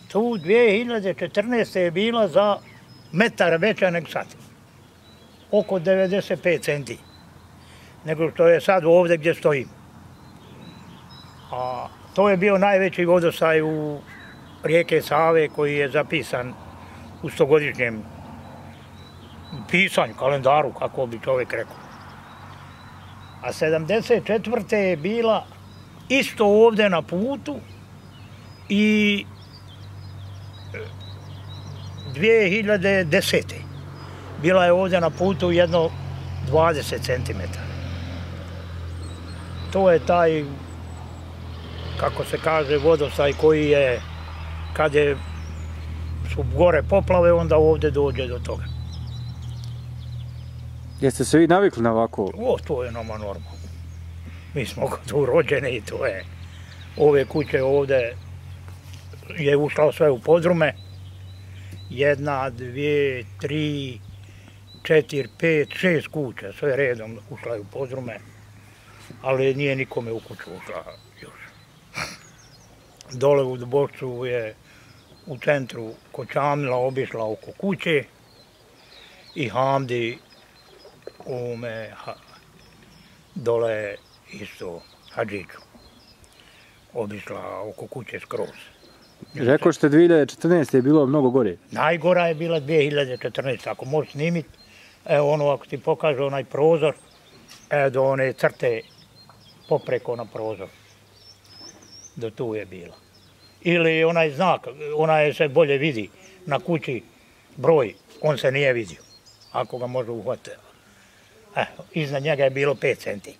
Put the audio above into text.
Tu 2014. je bila za metar veća nego sad. Oko 95 centi. Nego što je sad ovdje gdje stojim. A to je bio najveći vodostaj u rijeke Save koji je zapisan u 100-godišnjem pisanju, kalendaru, kako bi čovjek rekao. A 74. je bila isto ovdje na putu i 2010. bila je ovdje na putu jedno 20 cm. To je taj, kako se kaže, vodostaj koji je, kad su gore poplave, onda ovdje dođe do toga. Jeste se vi navikli na ovako? To je nama normalno. Mi smo tu rođeni i to je. Ove kuće ovdje je ušlo sve u podrume. 1, 2, 3, 4, 5, 6 kuća, sve redom ušla je u podrume. Ali nije nikome u kuću ušla još. Dole u Dubošcu je u centru kočamila, obišla oko kuće i Hamdi dole isto Hadžiću obišla oko kuće skroz. Rekao ste 2014. je bilo mnogo gore. Najgora je bila 2014. Ako možeš snimiti, evo ono ako ti pokaže onaj prozor, do one crte popreko na prozor. Do tu je bila. Ili onaj znak, onaj se bolje vidi na kući broj, on se nije vidio, ako ga može uhvatiti. Iznad njega je bilo 5 centi.